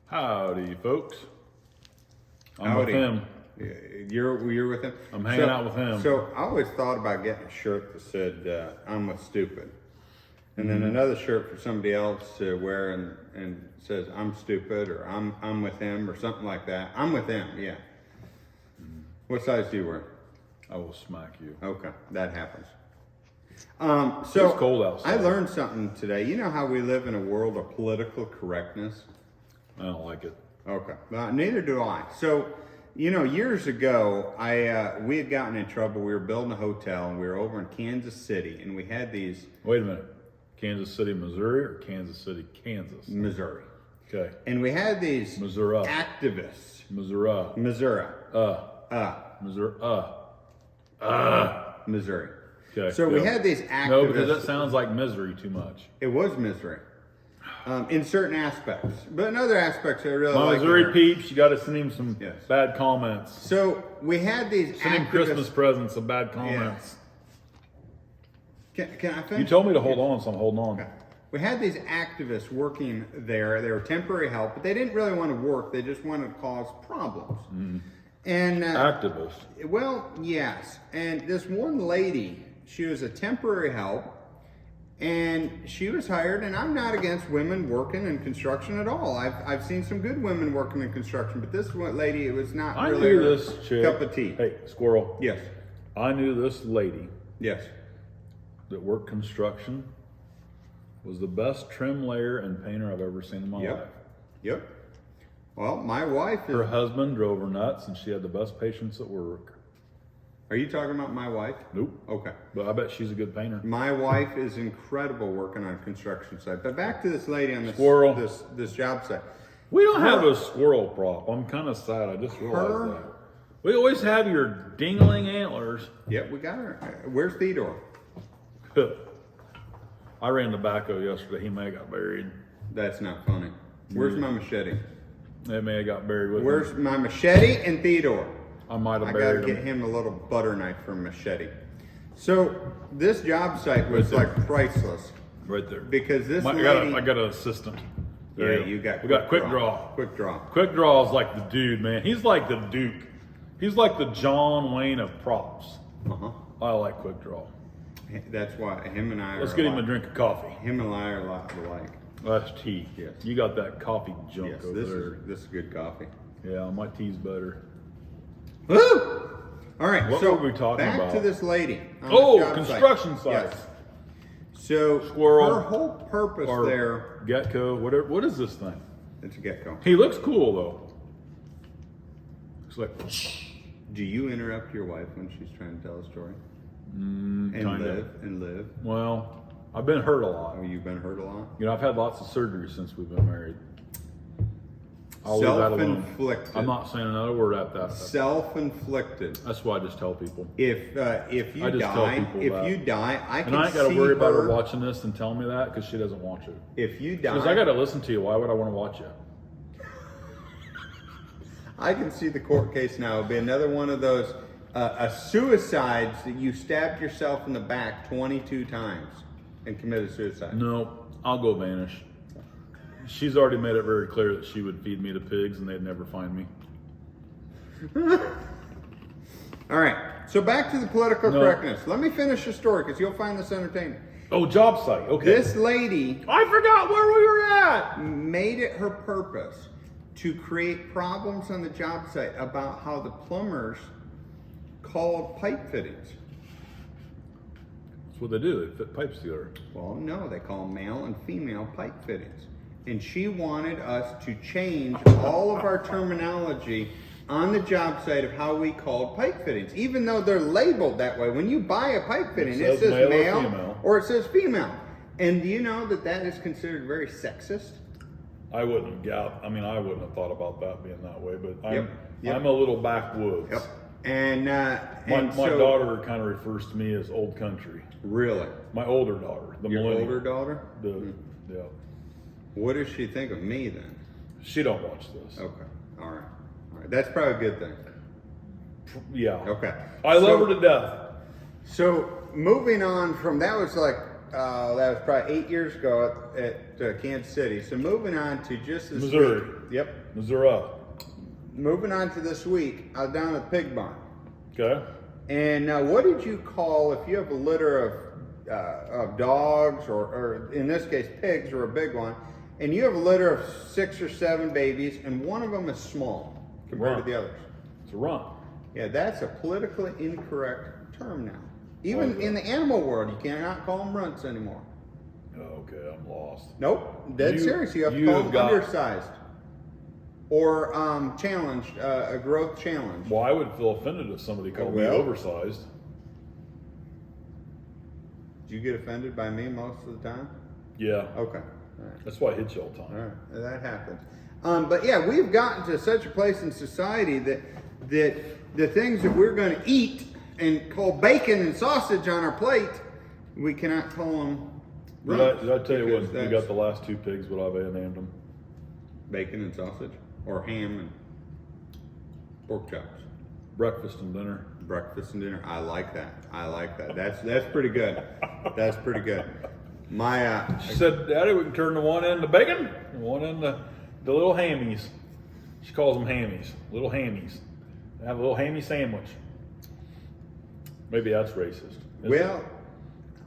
Howdy, folks. I'm Howdy. with him. You're with him? I'm hanging out with him. So I always thought about getting a shirt that said, I'm with stupid. And then another shirt for somebody else to wear and says, I'm stupid, or I'm with him, or something like that. I'm with him, yeah. What size do you wear? I will smack you. Okay, that happens. So It's cold outside. I learned something today. You know how we live in a world of political correctness? I don't like it. Okay. Neither do I. So, years ago, we had gotten in trouble. We were building a hotel, and we were over in Kansas City, and we had these Wait a minute. Kansas City, Missouri, or Kansas City, Kansas? Missouri, Okay. and we had these Missouri. activists. Missouri. Missouri. Missouri. Missouri. Okay. So we yeah. had these activists. No, because that sounds like misery too much. It was Missouri, in certain aspects, but in other aspects, I really My like Missouri it. peeps, you got to send him some Yes. bad comments. So we had these Send him activists. Christmas presents of bad comments. Can I finish? You told me to hold on, so I'm holding on. Okay. We had these activists working there. They were temporary help, but they didn't really want to work. They just wanted to cause problems. And Activist. well, yes. And this one lady, she was a temporary help, and she was hired. And I'm not against women working in construction at all. I've seen some good women working in construction, but this one lady, it was not I really knew her this chick. cup of tea. Hey, squirrel. Yes, I knew this lady yes. that worked construction was the best trim layer and painter I've ever seen in my life. Yep. Well, my wife is. Her husband drove her nuts, and she had the best patience at work. Are you talking about my wife? Nope. Okay. But I bet she's a good painter. My wife is incredible working on a construction site. But back to this lady on Squirrel. this job site. We don't have a squirrel prop. I'm kind of sad. I just realized Her- that. We always have your dingling antlers. Yep, we got her. Where's Theodore? I ran tobacco yesterday. He may have got buried. That's not funny. Where's my machete? They may have got buried with Where's him. my machete and Theodore? I might have I gotta buried get him. him a little butter knife for a machete. So this job site was Right like priceless Right there. because this I lady. got an assistant. Yeah, There you got. We got quick draw. Quick draw. Quick Draw is like the dude, man. He's like the Duke. He's like the John Wayne of props. Uh huh. I like Quick Draw. That's why him and I. Let's are get him a alike. drink of coffee. Him and I are a lot alike. That's tea. Yes. You got that coffee junk Yes, over this there. is good coffee. Yeah, my tea's better. Woo! All right, What so were we talking back about? to this lady. On Oh, the job construction site. Yes. So Squirrel. her whole purpose Or there. Getco, whatever. What is this thing? It's a gecko. He looks cool though. It's like Do you interrupt your wife when she's trying to tell a story? And kinda. live. Well, I've been hurt a lot. Oh, you've been hurt a lot. You know, I've had lots of surgery since we've been married. I'll leave that alone. Self-inflicted. I'm not saying another word at that. Self-inflicted. That's why I just tell people. If you I just tell die, people if that. you die, I can And I ain't got to see worry about her her watching this and telling me that because she doesn't watch it. If you die, Because I got to listen to you. Why would I want to watch you? I can see the court case now. It'll be another one of those suicides that you stabbed yourself in the back 22 times and committed suicide. No, I'll go vanish. She's already made it very clear that she would feed me to pigs and they'd never find me. All right, so back to the political No. correctness. Let me finish the story because you'll find this entertaining. Oh, job site. Okay. This lady I forgot where we were at. made it her purpose to create problems on the job site about how the plumbers called pipe fittings. That's what they do. They fit pipes together. Well, no, they call male and female pipe fittings. And she wanted us to change all of our terminology on the job site of how we called pipe fittings, even though they're labeled that way. When you buy a pipe fitting, it says male or male female. or it says female. And do you know that that is considered very sexist? I wouldn't I wouldn't have thought about that being that way, but Yep. I'm a little backwoods. Yep. And My so, daughter kind of refers to me as old country. Really? My older daughter, the Your millennial. older daughter? Yeah. What does she think of me then? She don't watch this. Okay. All right. All right. That's probably a good thing. Yeah. Okay. I love her to death. So moving on from that was like that was probably 8 years ago at Kansas City. So moving on to just this Missouri. week. Yep. Missouri. Moving on to this week, I was down at the pig barn. Okay. And what did you call if you have a litter of dogs or in this case pigs or a big one, and you have a litter of 6 or 7 babies, and one of them is small compared Runt. to the others? It's a runt. Yeah, that's a politically incorrect term now. Even Why is in the animal world, you cannot call them runts anymore. Okay, I'm lost. Nope, dead You- serious. You have to you call have them got- undersized or challenged, a growth challenge. Well, I would feel offended if somebody called me Well- oversized. Do you get offended by me most of the time? Yeah. Okay. All right. That's why I hit you all the All time. right, that happens. But yeah, we've gotten to such a place in society that the things that we're going to eat and call bacon and sausage on our plate, we cannot call them. Did I tell you because when we that's got the last 2 pigs, what I've named them? bacon and sausage, or ham and pork chops? Breakfast and dinner. Breakfast and dinner. I like that. I like that. That's pretty good. That's pretty good. My She said, Daddy, we can turn the one end to bacon and one end to the little hammies. She calls them hammies, little hammies. Have a little hammy sandwich. Maybe that's racist. Is well,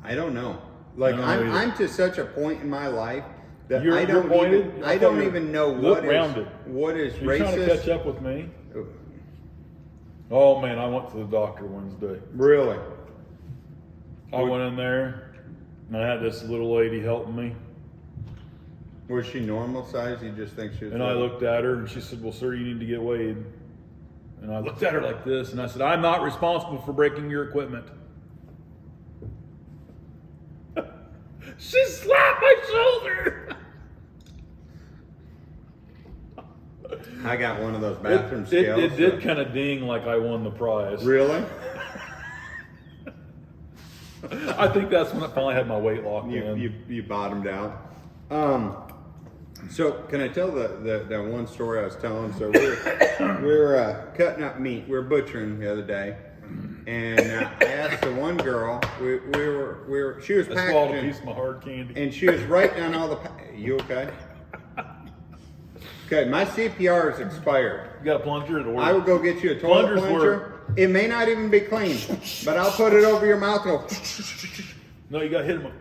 I don't know. Like No, I'm either. to such a point in my life that You're- I you're don't pointed? even, I I thought don't you even know look what rounded. is You're trying to catch racist. up with me? Oh man, I went to the doctor Wednesday. Really? I went in there and I had this little lady helping me. Was she normal size? You just think she was? And I little? looked at her and she said, well, sir, you need to get weighed. And I looked at her like this and I said, I'm not responsible for breaking your equipment. She slapped my shoulder. I got one of those bathroom It scales. did kind of ding like I won the prize. Really? I think that's when I finally had my weight locked in. You bottomed out. So can I tell the one story I was telling? So we're cutting up meat. We were butchering the other day, and I asked the one girl. She was I swallowed a packaging, piece of my hard candy. and she was writing down all the. You okay? Okay, my CPR is expired. You got a plunger or I will go get you a toilet Plungers plunger. It may not even be clean, but I'll put it over your mouth and go. No, you got to hit him.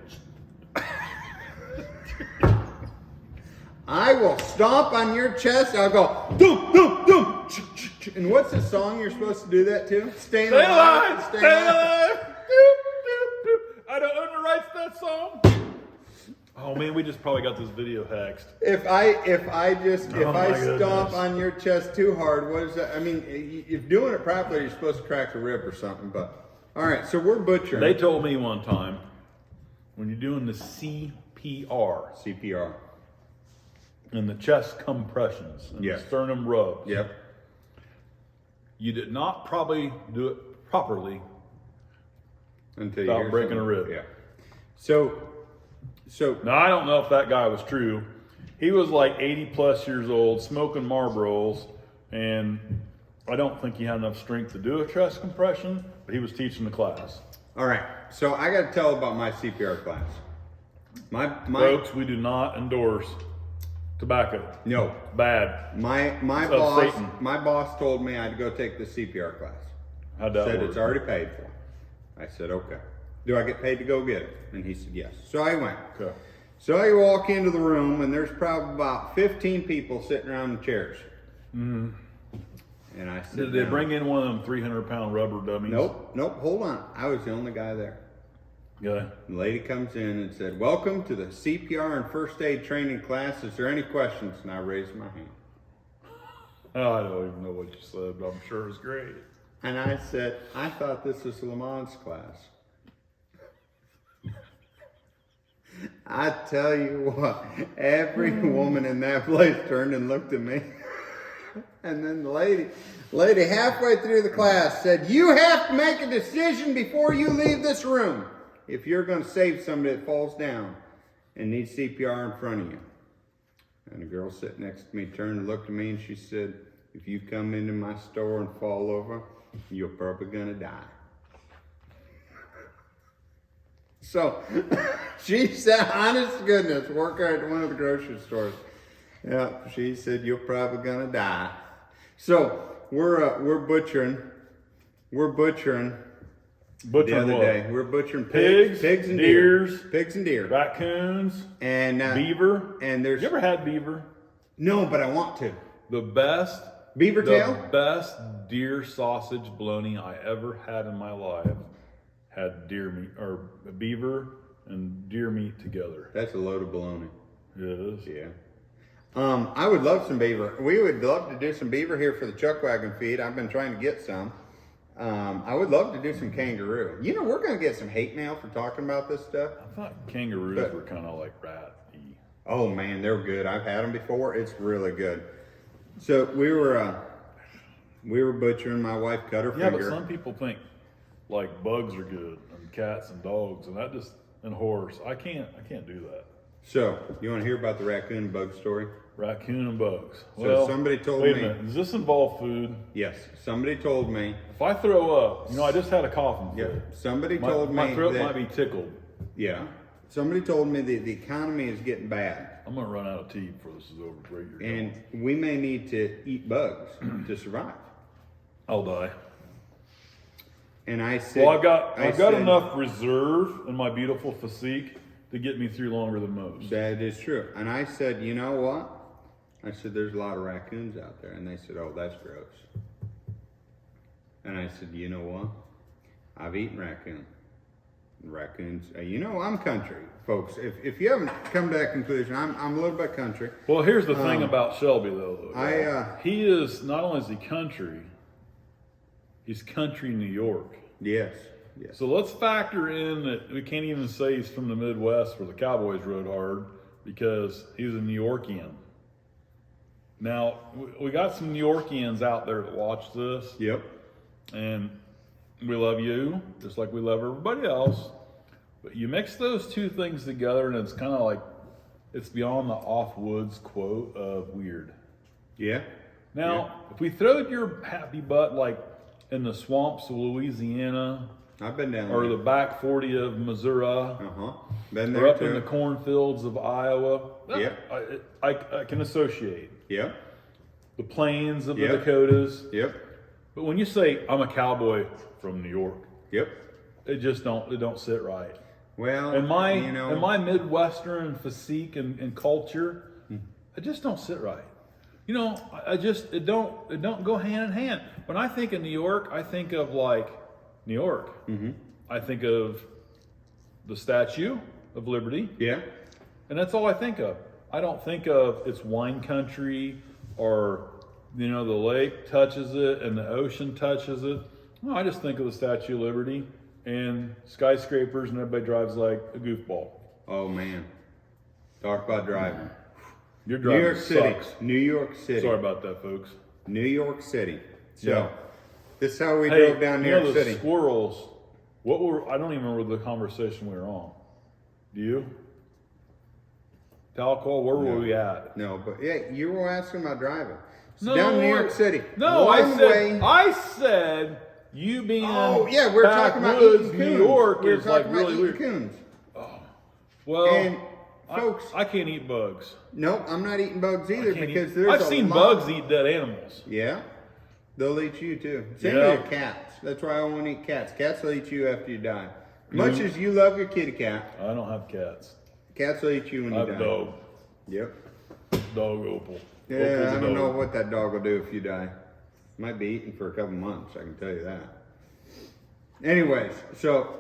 I will stomp on your chest. I'll go, doom, doom, doom. And what's the song you're supposed to do that to? Staying Stay alive! Stay Stay alive. alive! Doop, doop, doop. I don't own the rights to that song. Oh man, we just probably got this video hacked. If I Oh, stomp my goodness. on your chest too hard, what is that? I mean, if doing it properly, you're supposed to crack a rib or something. But all right, so we're butchering. They told me one time when you're doing the CPR CPR. and the chest compressions and Yes. the sternum rubs, Yep. you did not probably do it properly. Until Without you hear breaking a something. rib. Yeah. So Now I don't know if that guy was true. He was like 80 plus years old, smoking Marlboros, and I don't think he had enough strength to do a chest compression, but he was teaching the class. all right. So I got to tell about my CPR class. My Folks, we do not endorse tobacco. no. Bad. My Of boss Satan. my boss told me I had to go take the CPR class. How'd that Said work? it's already paid for. I said, okay. Do I get paid to go get it? And he said, yes. So I went. Okay. So I walk into the room and there's probably about 15 people sitting around the chairs. And I said, Did they bring in one of them 300-pound rubber dummies? Nope, hold on. I was the only guy there. Yeah. The lady comes in and said, welcome to the CPR and first aid training class. Is there any questions? And I raised my hand. Oh, I don't even know what you said, but I'm sure it was great. And I said, I thought this was Lamont's class. I tell you what, every woman in that place turned and looked at me. And then the lady halfway through the class said, you have to make a decision before you leave this room. If you're going to save somebody that falls down and needs CPR in front of you. And the girl sitting next to me turned and looked at me and she said, if you come into my store and fall over, you're probably going to die. So she said, honest to goodness, working at one of the grocery stores. Yeah, she said, you're probably gonna die. So we're butchering the other what? day. We're butchering Pigs, pigs and deers, deer. Pigs and deer. raccoons, And beaver. And there's You ever had beaver? no, but I want to. The best Beaver tail? The best deer sausage bologna I ever had in my life had deer meat or beaver and deer meat together. That's a load of bologna. It is. Yeah. I would love some beaver. We would love to do some beaver here for the chuck wagon feed. I've been trying to get some. I would love to do some kangaroo. You know, we're going to get some hate mail for talking about this stuff. I thought kangaroos were kind of like rat-y. Oh man, they're good. I've had them before. It's really good. So we were butchering. My wife cut her Yeah, finger. but some people think like bugs are good and cats and dogs and horse. I can't do that. So you want to hear about the raccoon bug story? Raccoon and bugs. So Well, somebody told wait me- a minute. Does this involve food? Yes. Somebody told me. If I throw up, I just had a coughing Yeah. fit. Somebody told My me throat that. might be tickled. Yeah. Somebody told me that the economy is getting bad. I'm gonna run out of tea before this is over. Great, you're And going. we may need to eat bugs to survive. I'll die. And I said, Well, I've got said, enough reserve in my beautiful physique to get me through longer than most. That is true. And I said, you know what? I said, there's a lot of raccoons out there. And they said, oh, that's gross. And I said, you know what? I've eaten raccoon. Raccoons, I'm country, folks. If you haven't come to that conclusion, I'm a little bit country. Well, here's the thing about Shelby, though. he is not only is he country, he's country New York. Yes. So let's factor in that we can't even say he's from the Midwest where the Cowboys rode hard because he was a New Yorkian. Now, we got some New Yorkians out there that watch this, Yep. and we love you just like we love everybody else. But you mix those two things together, and it's kind of like it's beyond the Off Woods quote of weird. Yeah. Now, if we throw your happy butt like in the swamps of Louisiana, I've been down or there. the back 40 of Missouri, Been or there up too. in the cornfields of Iowa, Yep. I can associate. Yep. The plains of the Yep. Dakotas. Yep. But when you say, I'm a cowboy from New York, Yep. it don't sit right. Well, And my Midwestern physique and culture, it just don't sit right. It don't go hand in hand. When I think of New York, I think of like New York. Mm-hmm. I think of the Statue of Liberty, Yeah. and that's all I think of. I don't think of it's wine country or the lake touches it and the ocean touches it. No, I just think of the Statue of Liberty and skyscrapers, and everybody drives like a goofball. Oh man. Talk about driving. Your New driving York City. sucks. New York City. Sorry about that, folks. New York City. So Yeah. this is how we Hey, drove down New you know York the City. squirrels. I don't even remember the conversation we were on. Do you? Talcott, where were we at? No, but yeah, you were asking about driving. So No, down in New York City. No, One way. I said you being Oh yeah, we were talking about eating backwoods, coons. New York we were is like talking about really eating weird. coons. Well, And folks, I can't eat bugs. nope, I'm not eating bugs either Can't because eat- there's I've a seen lot- bugs eat dead animals. Yeah, they'll eat you too. Same Yeah. with cats. That's why I won't eat cats. Cats will eat you after you die. Much as you love your kitty cat, I don't have cats. cats will eat you when I you have die. a dog. Yep. Dog Opal. Yeah, Opal's I a don't know dog. what that dog will do if you die. Might be eaten for a couple months, I can tell you that. Anyways, so,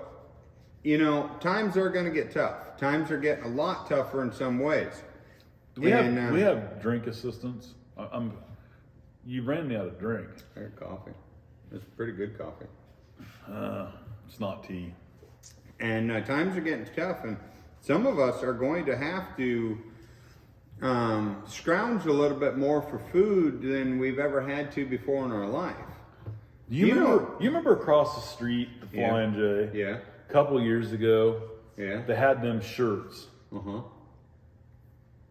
times are going to get tough. Times are getting a lot tougher in some ways. Do we And, have we have drink assistance? You ran me out of drink. I got coffee. It's pretty good coffee. It's not tea. And times are getting tough, and some of us are going to have to scrounge a little bit more for food than we've ever had to before in our life. You remember across the street, the Yeah. Flying J? Yeah, A couple years ago, yeah. they had them shirts. Uh-huh,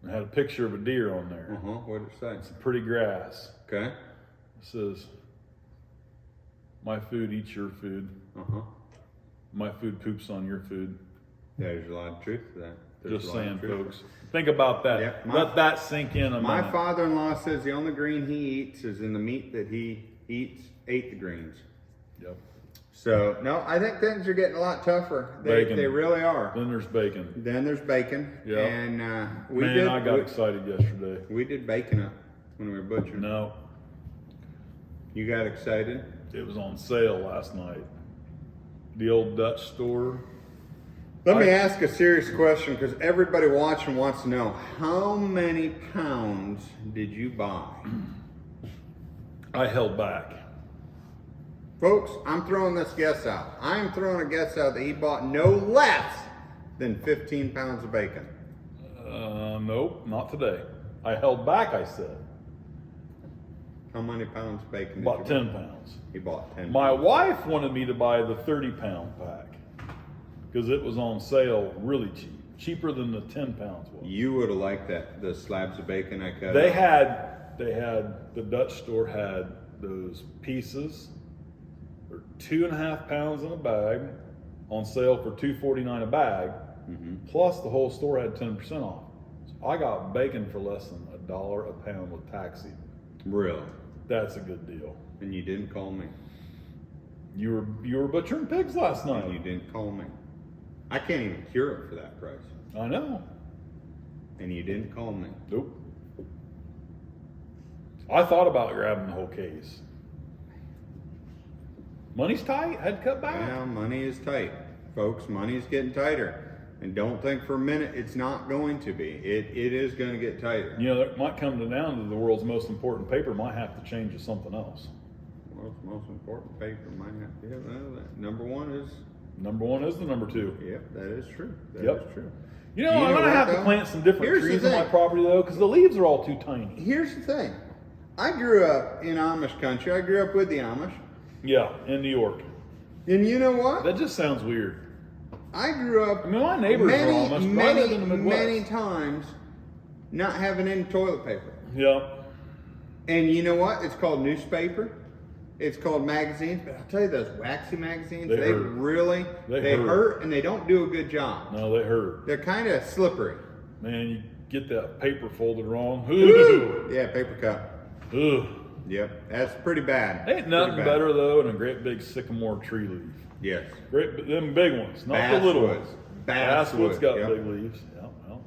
It had a picture of a deer on there. uh-huh. What did it say? It's pretty grass. Okay. It says, "My food eats your food. Uh-huh. My food poops on your food." There's a lot of truth to that. There's Just a lot of saying, truth. folks. Think about that. Yeah, Let that sink in a My minute. father-in-law says the only green he eats is in the meat that he ate the greens. Yep. So, no, I think things are getting a lot tougher. Bacon. They really are. Then there's bacon. Then there's bacon. Yeah. And I got excited yesterday. we did bacon up when we were butchering. No, You got excited? it was on sale last night. The old Dutch store. Let me ask a serious question because everybody watching wants to know. How many pounds did you buy? I held back. Folks, I'm throwing this guess out. I'm throwing a guess out that he bought no less than 15 pounds of bacon. Nope, not today. I held back, I said. How many pounds of bacon did About you 10 buy? pounds. He bought 10 My pounds. wife wanted me to buy the 30-pound pack because it was on sale really cheap. Cheaper than the 10 pounds was. You would have liked that, the slabs of bacon I cut They up. had, the Dutch store had those pieces. They're 2.5 pounds in a bag on sale for $2.49 a bag. Plus the whole store had 10% off. So I got bacon for less than $1 a pound with taxi. Really? That's a good deal. And you didn't call me. You were butchering pigs last And you night. didn't call me. I can't even cure it for that price. I know. And you didn't call me. Nope. I thought about grabbing the whole case. Money's tight. Had to cut back. Well, money is tight. Folks, money is getting tighter. And don't think for a minute it's not going to be. It is going to get tighter. You know, it might come down to the world's most important paper might have to change to something else. World's most important paper might have to have that. Number one is, Number one is the number two. yep, that is true. That is Yep. true. You know, You I'm know gonna what, have to though? plant some different Here's the trees on my thing. property though, because the leaves are all too tiny. Here's the thing. I grew up in Amish country. I grew up with the Amish. Yeah, in New York. And you know what? That just sounds weird. I grew up I mean, my neighbors are Amish, but I live in the Midwest. many times not having any toilet paper. Yeah. And you know what? It's called newspaper. It's called magazines. But I'll tell you, those waxy magazines, They they hurt. really, They they hurt. hurt and they don't do a good job. No, they hurt. They're kind of slippery. Man, you get that paper folded wrong. Woo! Ooh. Yeah, paper cup. Ugh. Yep, that's pretty bad. Ain't nothing Pretty bad. better though than a great big sycamore tree leaf. Yes. Them big ones, not the little Basswood. ones. Basswood, Basswood's got yep. big leaves. Yeah, well.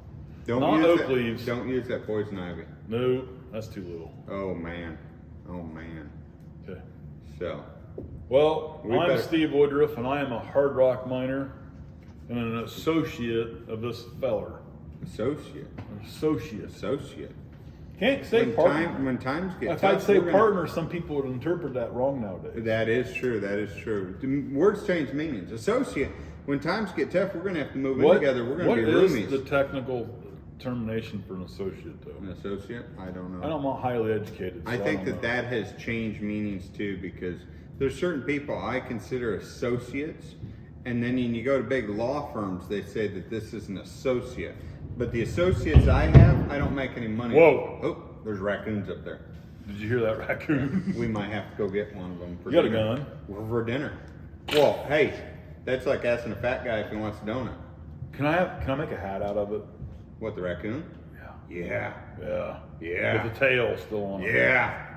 Don't Not use oak that, leaves. Don't use that poison ivy. No, that's too little. Oh man. Oh man. Okay. So, Well, We I'm better- Steve Woodruff, and I am a hard rock miner and an associate of this feller. associate. An associate. Associate. Can't say partner. When times get If tough, I'd say we're gonna- partner, some people would interpret that wrong nowadays. That is true. That is true. Words change meanings. Associate. When times get tough, we're gonna have to move in together. We're gonna what be is roomies. the technical termination for an associate, though? An associate? I don't know. I'm not highly educated. So I think don't that know. has changed meanings too, because there's certain people I consider associates, and then when you go to big law firms, they say that this is an associate. But the associates I have, I don't make any money. Whoa. Oh, there's raccoons up there. Did you hear that raccoon? We might have to go get one of them for You got a dinner. gun? For dinner. Well, hey, that's like asking a fat guy if he wants a donut. Can I make a hat out of it? What, the raccoon? Yeah. Yeah. Yeah. Yeah. With the tail still on it. Yeah.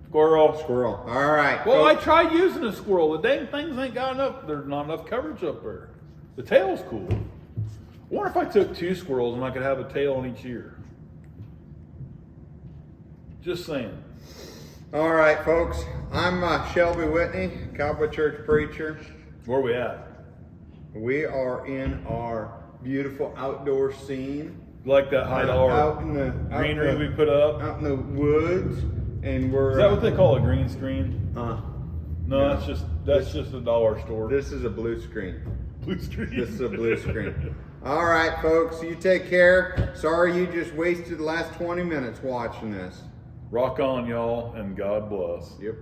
Squirrel. Squirrel. All right. Well, I folks. tried using a squirrel. The dang things ain't got enough. There's not enough coverage up there. The tail's cool. I wonder if I took 2 squirrels and I could have a tail on each ear. Just saying. All right, folks. I'm Shelby Whitney, Cowboy Church preacher. Where we at? We are in our beautiful outdoor scene. Like that high dollar out in the greenery we put up? out in the woods, and we're Is that what they call a green screen? No, No, that's just a dollar store. this is a blue screen. blue screen. This is a blue screen. All right, folks. You take care. Sorry you just wasted the last 20 minutes watching this. Rock on, y'all, and God bless. Yep.